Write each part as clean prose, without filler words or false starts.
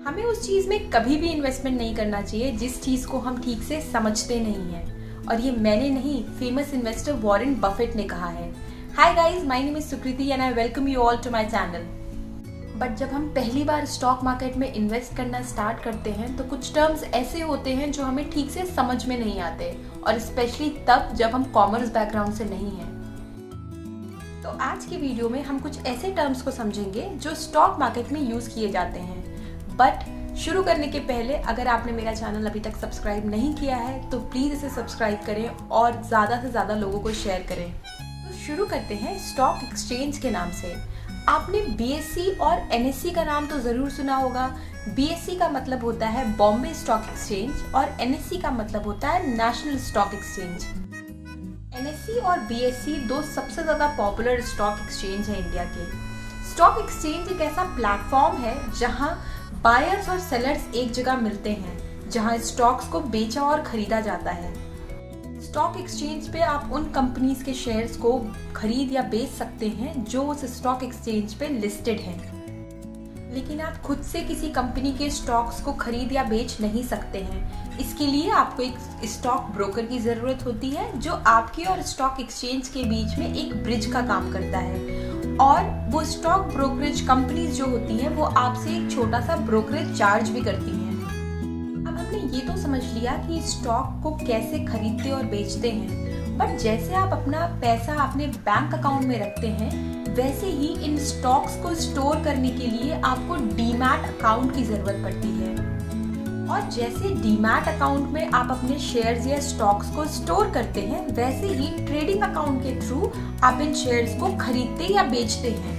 हमें उस चीज़ में कभी भी इन्वेस्टमेंट नहीं करना चाहिए जिस चीज़ को हम ठीक से समझते नहीं हैं। और ये मैंने नहीं, फेमस इन्वेस्टर वॉरेन बफेट ने कहा है। Hi guys, my name is Sukriti and I welcome you all to my channel. But जब हम पहली बार स्टॉक मार्केट में इन्वेस्ट करना स्टार्ट करते हैं तो कुछ टर्म्स ऐसे होते हैं जो हमें ठीक से समझ में नहीं आते, और स्पेशली तब जब हम कॉमर्स बैकग्राउंड से नहीं हैं। तो आज की वीडियो में हम कुछ ऐसे टर्म्स को समझेंगे जो स्टॉक मार्केट में यूज किए जाते हैं। बट शुरू करने के पहले अगर आपने मेरा चैनल अभी तक सब्सक्राइब नहीं किया है तो प्लीज इसे सब्सक्राइब करें और ज्यादा से ज्यादा लोगों को शेयर करें। तो शुरू करते हैं स्टॉक एक्सचेंज के नाम से। आपने बीएसई और एनएसई का नाम तो जरूर सुना होगा। बीएसई का मतलब होता है बॉम्बे स्टॉक एक्सचेंज और एनएसई का मतलब होता है नेशनल स्टॉक एक्सचेंज। एनएसई और बीएसई दो सबसे ज्यादा पॉपुलर स्टॉक एक्सचेंज है इंडिया के। स्टॉक एक्सचेंज एक ऐसा प्लेटफॉर्म है जहां बायर्स और सेलर्स एक जगह मिलते हैं, जहां स्टॉक्स को बेचा और खरीदा जाता है। स्टॉक एक्सचेंज पे आप उन कंपनीज के शेयर्स को खरीद या बेच सकते हैं जो उस स्टॉक एक्सचेंज पे लिस्टेड हैं। लेकिन आप खुद से किसी कंपनी के स्टॉक्स को खरीद या बेच नहीं सकते हैं। इसके लिए आपको एक स्टॉक ब्रोकर की जरूरत होती है जो आपके और स्टॉक एक्सचेंज के बीच में एक ब्रिज का काम करता है। और वो स्टॉक ब्रोकरेज कंपनीज जो होती हैं वो आपसे एक छोटा सा ब्रोकरेज चार्ज भी करती हैं। अब हमने ये तो समझ लिया कि स्टॉक को कैसे खरीदते और बेचते हैं, बट जैसे आप अपना पैसा अपने बैंक अकाउंट में रखते हैं वैसे ही इन स्टॉक्स को स्टोर करने के लिए आपको डीमैट अकाउंट की जरूरत पड़ती है। और जैसे डीमैट अकाउंट में आप अपने शेयर्स या स्टॉक्स को स्टोर करते हैं वैसे ही ट्रेडिंग अकाउंट के थ्रू आप इन शेयर्स को खरीदते या बेचते हैं।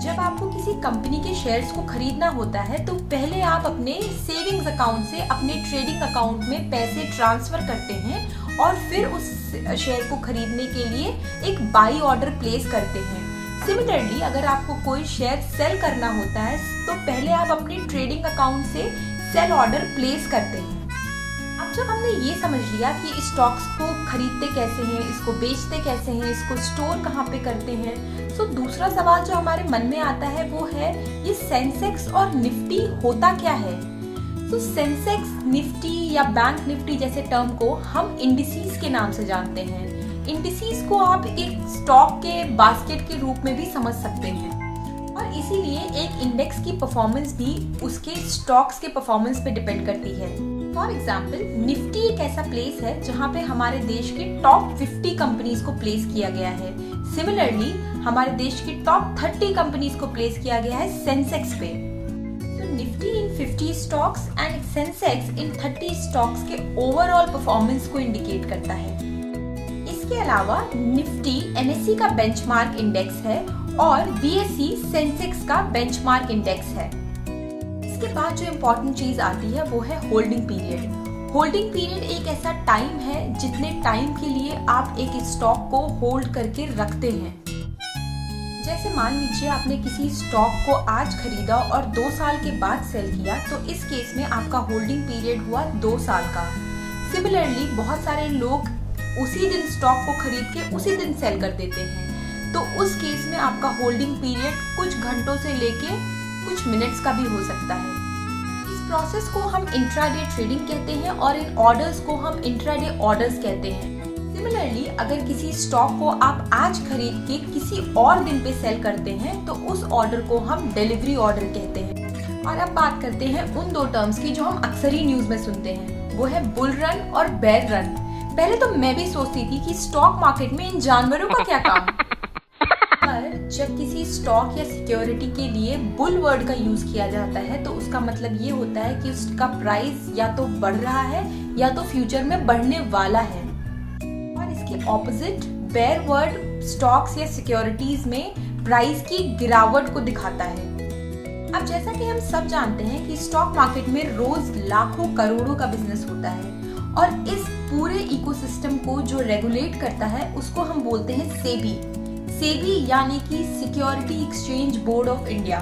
जब आपको किसी कंपनी के शेयर्स को खरीदना होता है तो पहले आप अपने सेविंग्स अकाउंट से अपने ट्रेडिंग अकाउंट में पैसे ट्रांसफर करते हैं और फिर उस शेयर को खरीदने के लिए एक बाई ऑर्डर प्लेस करते हैं। सिमिलरली अगर आपको कोई शेयर सेल करना होता है तो पहले आप अपने ट्रेडिंग अकाउंट से सेल ऑर्डर प्लेस करते हैं। अब जब हमने ये समझ लिया कि स्टॉक्स को खरीदते कैसे हैं, इसको बेचते कैसे हैं, इसको स्टोर कहाँ पे करते हैं, तो दूसरा सवाल जो हमारे मन में आता है वो है ये सेंसेक्स और निफ्टी होता क्या है। तो सेंसेक्स, निफ्टी या बैंक निफ्टी जैसे टर्म को हम इंडिसेस के नाम से जानते हैं। इंडिसेस को आप एक स्टॉक के बास्केट के रूप में भी समझ सकते हैं, और इसीलिए एक इंडेक्स की परफॉर्मेंस भी उसके स्टॉक्स के परफॉर्मेंस पे डिपेंड करती है। फॉर एग्जाम्पल, निफ्टी एक ऐसा प्लेस है जहाँ पे हमारे देश के टॉप 50 कंपनीज को प्लेस किया गया है। सिमिलरली हमारे देश की टॉप 30 कंपनीज को प्लेस किया गया है सेंसेक्स पे। तो Nifty in 50 stocks and Sensex in 30 stocks के ओवरऑल परफॉर्मेंस को इंडिकेट करता है। इसके अलावा निफ्टी एनएसई का बेंचमार्क इंडेक्स है और बीएसई सेंसेक्स का बेंचमार्क इंडेक्स है। इसके बाद जो इम्पोर्टेंट चीज आती है वो है होल्डिंग पीरियड। होल्डिंग पीरियड एक ऐसा टाइम है जितने टाइम के लिए आप एक स्टॉक को होल्ड करके रखते हैं। जैसे मान लीजिए आपने किसी स्टॉक को आज खरीदा और 2 साल के बाद सेल किया, तो इस केस में आपका होल्डिंग पीरियड हुआ 2 साल का। सिमिलरली बहुत सारे लोग उसी दिन स्टॉक को खरीद के उसी दिन सेल कर देते हैं, तो उस केस में आपका होल्डिंग पीरियड कुछ घंटों से लेके कुछ मिनट्स का भी हो सकता है। इस प्रोसेस को हम इंट्राडे ट्रेडिंग कहते हैं और इन ऑर्डर्स को हम इंट्राडे ऑर्डर्स कहते हैं। सिमिलरली अगर किसी स्टॉक को आप आज खरीद के किसी और दिन पे सेल करते हैं तो उस ऑर्डर को हम डिलीवरी ऑर्डर कहते हैं। और अब बात करते हैं उन दो टर्म्स की जो हम अक्सर ही न्यूज में सुनते हैं, वो है बुल रन और बेयर रन। पहले तो मैं भी सोचती थी कि स्टॉक मार्केट में इन जानवरों का क्या काम, पर जब किसी स्टॉक या सिक्योरिटी के लिए बुल वर्ड का यूज किया जाता है तो उसका मतलब ये होता है कि उसका प्राइस या तो बढ़ रहा है या तो फ्यूचर में बढ़ने वाला है। और इसके ऑपोजिट बेयर वर्ड स्टॉक्स या सिक्योरिटीज में प्राइस की गिरावट को दिखाता है। अब जैसा कि हम सब जानते हैं कि स्टॉक मार्केट में रोज लाखों करोड़ों का बिजनेस होता है, और इस पूरे इकोसिस्टम को जो रेगुलेट करता है उसको हम बोलते हैं सेबी। सेबी यानी कि security exchange board of India.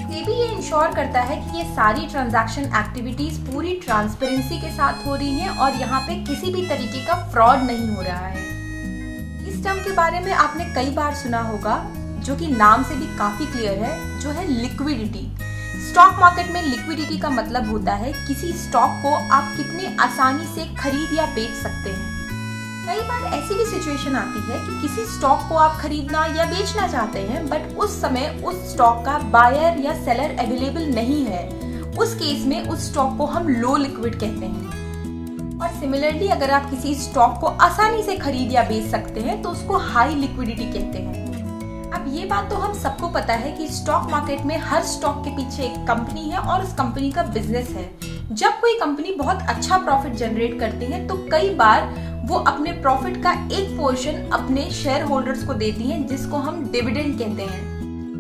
SEBI ये इंश्योर करता है कि ये सारी ट्रांजैक्शन एक्टिविटीज पूरी ट्रांसपेरेंसी के साथ हो रही हैं और यहाँ पे किसी भी तरीके का फ्रॉड नहीं हो रहा है। इस टर्म के बारे में आपने कई बार सुना होगा, जो कि नाम से भी काफी क्लियर है, जो है लिक्विडिटी। स्टॉक मार्केट में लिक्विडिटी का मतलब होता है किसी स्टॉक को आप कितने आसानी से खरीद या बेच सकते हैं। कई बार ऐसी भी सिचुएशन आती है कि किसी स्टॉक को आप खरीदना या बेचना चाहते हैं, बट उस समय उस स्टॉक का बायर या सेलर अवेलेबल नहीं है। उस केस में उस स्टॉक को हम लो लिक्विड कहते हैं। और सिमिलरली अगर आप किसी स्टॉक को आसानी से खरीद या बेच सकते हैं तो उसको हाई लिक्विडिटी कहते हैं। अब ये बात तो हम सबको पता है कि स्टॉक मार्केट में हर स्टॉक के पीछे एक कंपनी है और उस कंपनी का बिजनेस है। जब कोई कंपनी बहुत अच्छा प्रॉफिट जनरेट करती है तो कई बार वो अपने प्रॉफिट का एक पोर्शन अपने शेयर होल्डर्स को देती है, जिसको हम डिविडेंड कहते हैं।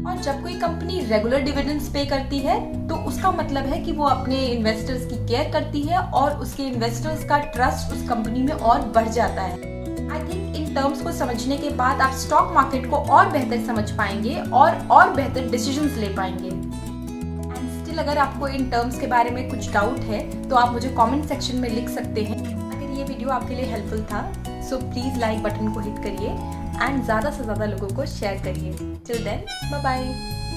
और जब कोई कंपनी रेगुलर डिविडेंड्स पे करती है तो उसका मतलब है कि वो अपने इन्वेस्टर्स की केयर करती है और उसके इन्वेस्टर्स का ट्रस्ट उस कंपनी में और बढ़ जाता है। आई थिंक इन टर्म्स को समझने के बाद आप स्टॉक मार्केट को और बेहतर समझ पाएंगे और बेहतर डिसीजंस ले पाएंगे। एंड स्टिल अगर आपको इन टर्म्स के बारे में कुछ डाउट है तो आप मुझे कमेंट सेक्शन में लिख सकते हैं। अगर ये वीडियो आपके लिए हेल्पफुल था सो प्लीज लाइक बटन को हिट करिए एंड ज़्यादा से ज़्यादा लोगों को शेयर करिए। Till then bye bye.